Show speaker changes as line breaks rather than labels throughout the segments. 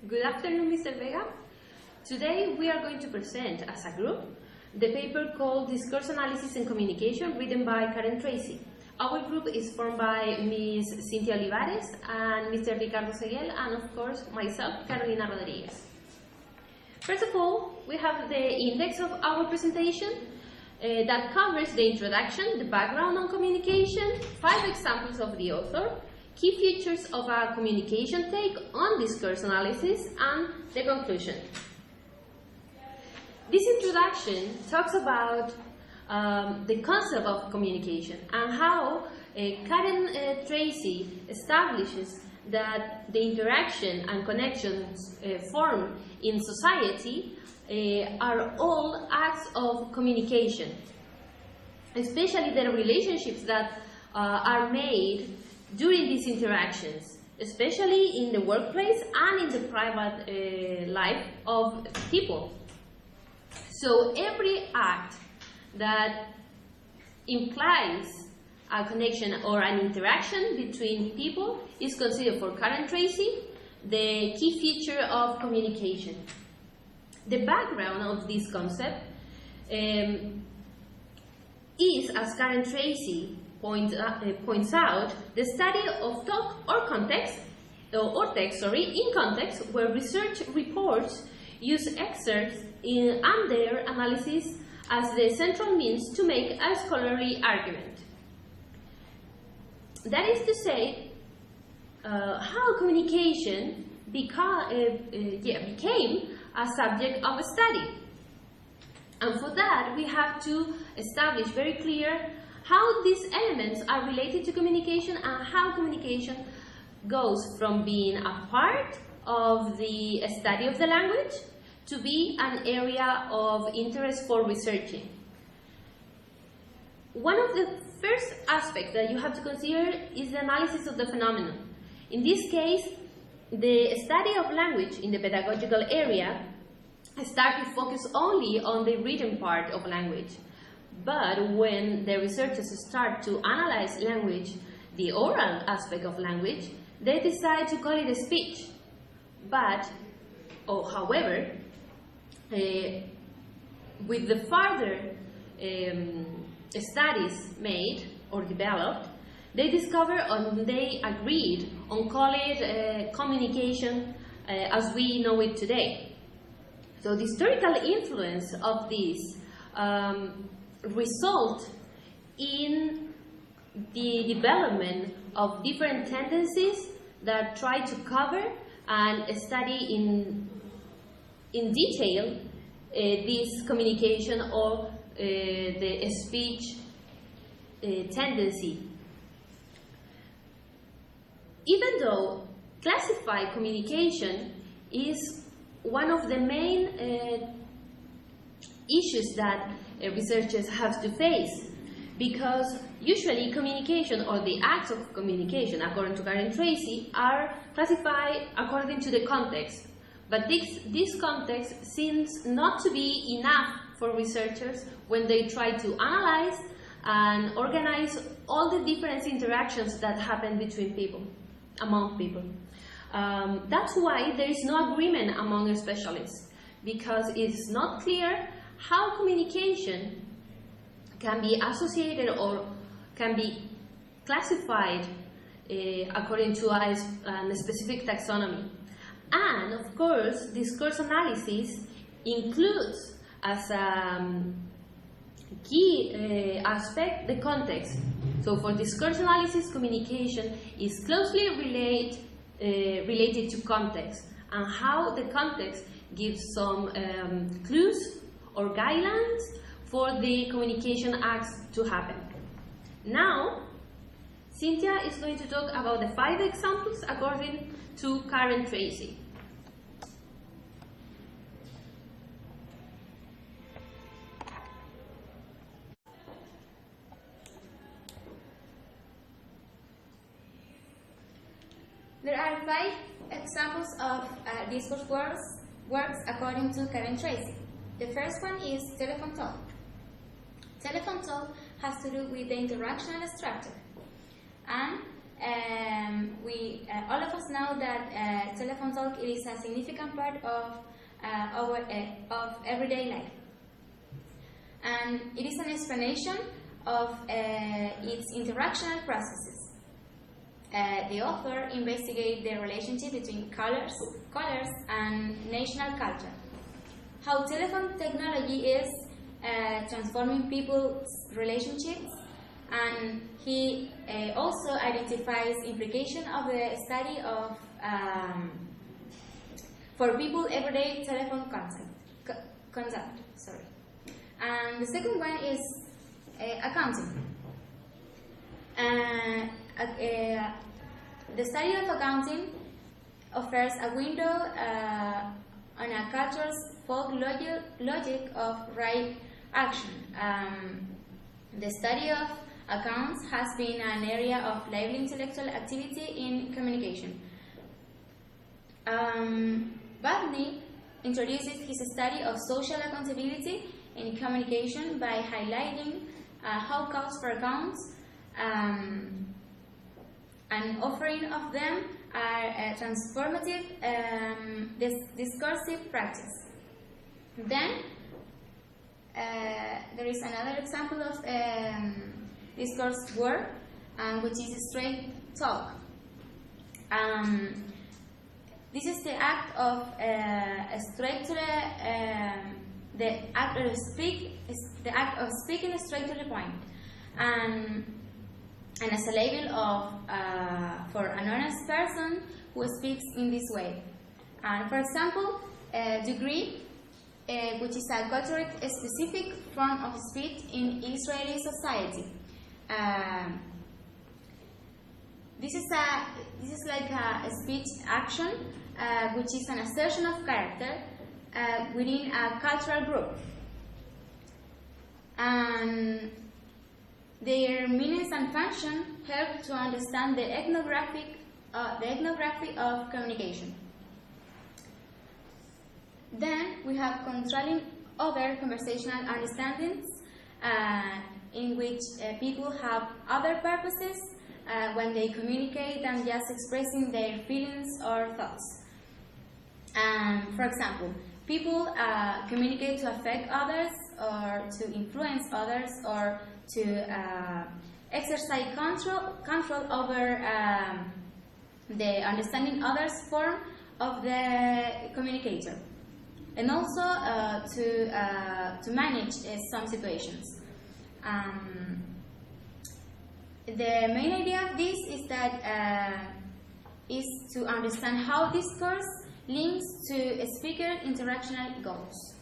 Good afternoon, Mr. Vega. Today we are going to present as a group the paper called Discourse Analysis and Communication, written by Karen Tracy. Our group is formed by Ms. Cynthia Olivares and Mr. Ricardo Seguel, and of course myself, Carolina Rodriguez. First of all, we have the index of our presentation that covers the introduction, the background on communication, 5 examples of the author, key features of a communication take on discourse analysis, and the conclusion. This introduction talks about the concept of communication and how Karen Tracy establishes that the interaction and connections formed in society are all acts of communication, especially the relationships that are made during these interactions, especially in the workplace and in the private life of people. So every act that implies a connection or an interaction between people is considered for Karen Tracy the key feature of communication. The background of this concept is, as Karen Tracy points out, the study of talk or text in context, where research reports use excerpts and their analysis as the central means to make a scholarly argument. That is to say, how communication became a subject of study. And for that, we have to establish very clear how these elements are related to communication and how communication goes from being a part of the study of the language to be an area of interest for researching. One of the first aspects that you have to consider is the analysis of the phenomenon. In this case, the study of language in the pedagogical area started to focus only on the written part of language. But when the researchers start to analyze language, the oral aspect of language, they decide to call it a speech. However, with the further studies made or developed, they discovered and they agreed on call it communication as we know it today. So the historical influence of this result in the development of different tendencies that try to cover and study in detail this communication or the speech tendency. Even though classified communication is one of the main issues that researchers have to face, because usually communication or the acts of communication, according to Karen Tracy, are classified according to the context. But this context seems not to be enough for researchers when they try to analyze and organize all the different interactions that happen between people, among people. That's why there is no agreement among specialists, because it's not clear how communication can be associated or can be classified according to a specific taxonomy. And of course, discourse analysis includes as a key aspect the context. So for discourse analysis, communication is closely related to context, and how the context gives some clues or guidelines for the communication acts to happen. Now, Cynthia is going to talk about the 5 examples according to Karen Tracy.
There are 5 examples of discourse works according to Karen Tracy. The first one is telephone talk. Telephone talk has to do with the interactional structure, and we all of us know that telephone talk is a significant part of of everyday life, and it is an explanation of its interactional processes. The author investigated the relationship between colors and national culture, how telephone technology is transforming people's relationships, and he also identifies implication of the study of for people everyday telephone contact. And the second one is accounting. The study of accounting offers a window on a culture's folk logic of right action. The study of accounts has been an area of lively intellectual activity in communication. Batney introduces his study of social accountability in communication by highlighting how calls for accounts and offering of them are a transformative discursive practice. Then there is another example of discourse work, which is straight talk. This is the act of straight to the act of speaking straight to the point, and as a label of for an honest person who speaks in this way. And for example, degree, which is a culturally specific form of speech in Israeli society. This is like a speech action, which is an assertion of character within a cultural group, and their meanings and function help to understand the ethnography of communication. Then we have controlling other conversational understandings, in which people have other purposes when they communicate than just expressing their feelings or thoughts. For example, people communicate to affect others, or to influence others, or to exercise control over the understanding others form of the communicator, and also to manage some situations. The main idea of this is that is to understand how discourse links to speaker interactional goals.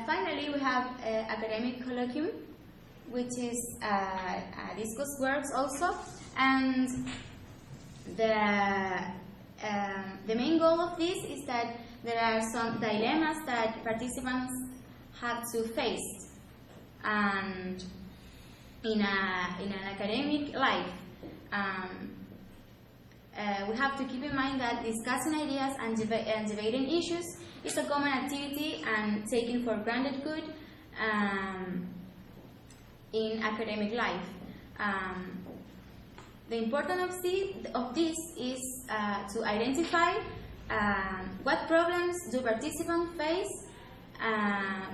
Finally, we have academic colloquium, which is discourse works also, and the main goal of this is that there are some dilemmas that participants have to face, and in an academic life, we have to keep in mind that discussing ideas and debating issues is a common activity and taken for granted good in academic life. The importance of this is to identify what problems do participants face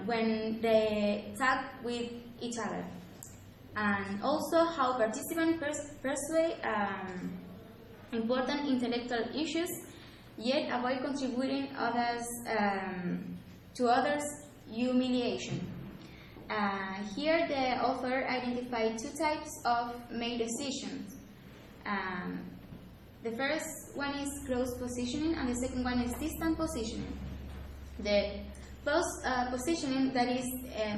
when they talk with each other, and also how participants pursue important intellectual issues, yet avoid contributing to others' humiliation. Here the author identified two types of make decisions. The first one is close positioning, and the second one is distant positioning. The close positioning, that is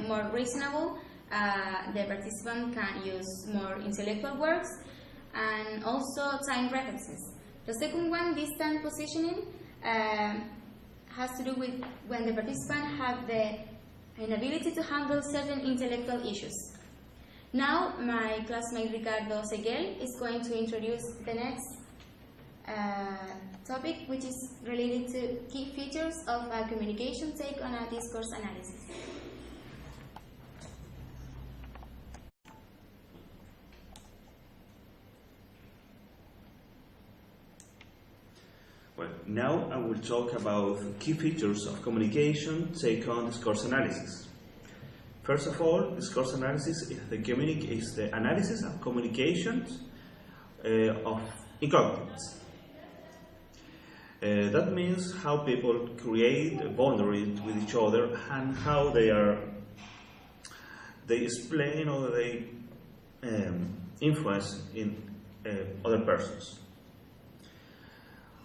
more reasonable, the participant can use more intellectual works and also time references. The second one, distant positioning, has to do with when the participant have the inability to handle certain intellectual issues. Now, my classmate Ricardo Seguel is going to introduce the next topic, which is related to key features of a communication take on a discourse analysis.
Well, now I will talk about key features of communication take on discourse analysis. First of all, discourse analysis is the analysis of communications in context. That means how people create boundaries with each other and how they explain or they influence in other persons.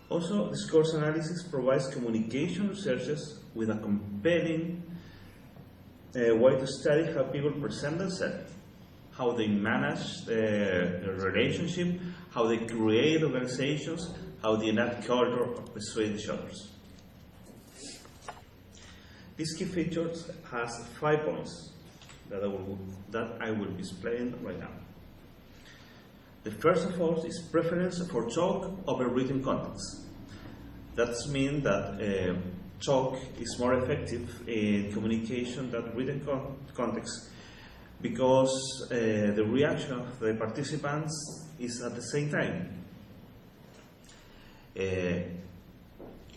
Also, discourse analysis provides communication researchers with a compelling way to study how people present themselves, how they manage their relationship, how they create organizations, how they enact culture or persuade each others. This key feature has 5 points that I will be explaining right now. The first of all is preference for talk over written context. That means that talk is more effective in communication than written context because the reaction of the participants is at the same time.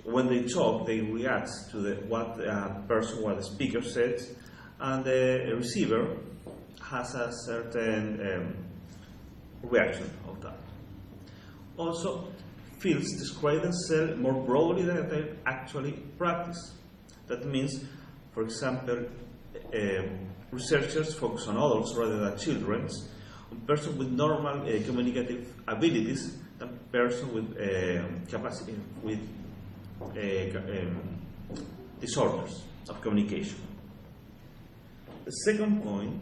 When they talk, they react to what the speaker said, and the receiver has a certain reaction of that. Also, fields describe themselves more broadly than they actually practice. That means, for example, researchers focus on adults rather than children, on persons with normal communicative abilities than persons with capacity with disorders of communication. The second point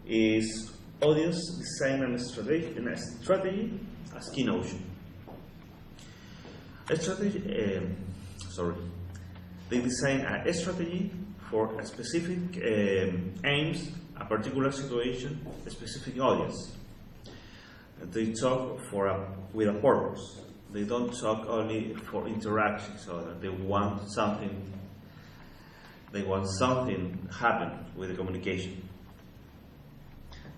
is audience design and strategy as key notion. They design a strategy for a specific aims, a particular situation, a specific audience. They talk with a purpose. They don't talk only for interaction, so they want something happen with the communication.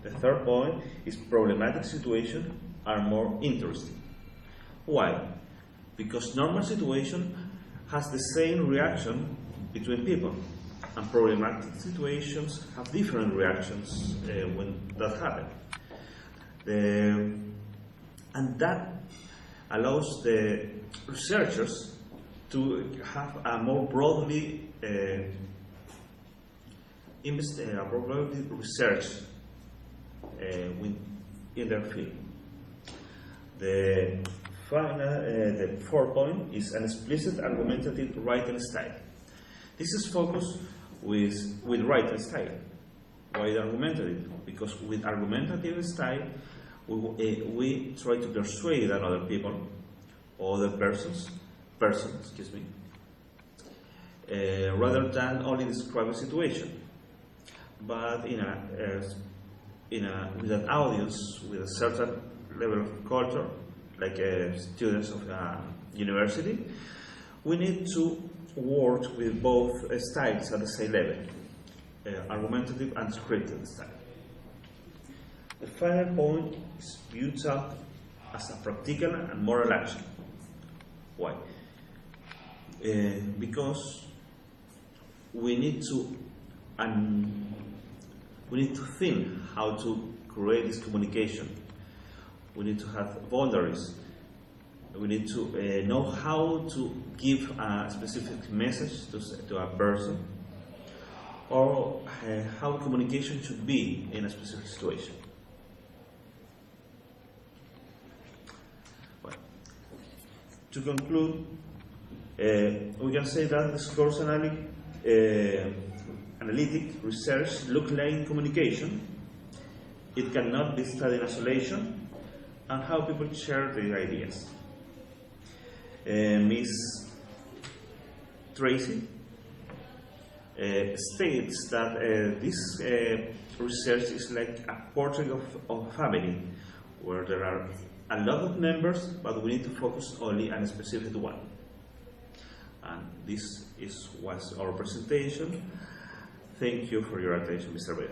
The third point is problematic situations are more interesting. Why? Because normal situation has the same reaction between people, and problematic situations have different reactions when that happens. And that allows the researchers to have a more broadly research in their field. The fourth point is an explicit argumentative writing style. This is focused with writing style. Why argumentative? Because with argumentative style, we try to persuade other people, other persons, rather than only describe a situation. But with an audience with a certain level of culture, like students of university, we need to work with both styles at the same level, argumentative and scripted style. The final point is viewed up as a practical and moral action. Why? Because we need to think how to create this communication. We need to have boundaries. We need to know how to give a specific message to a person, or how communication should be in a specific situation. Well, to conclude, we can say that discourse analytic research looks like communication. It cannot be studied in isolation, and how people share their ideas. Ms. Tracy states that this research is like a portrait of a family where there are a lot of members, but we need to focus only on a specific one. And this was our presentation. Thank you for your attention, Mr. Bea.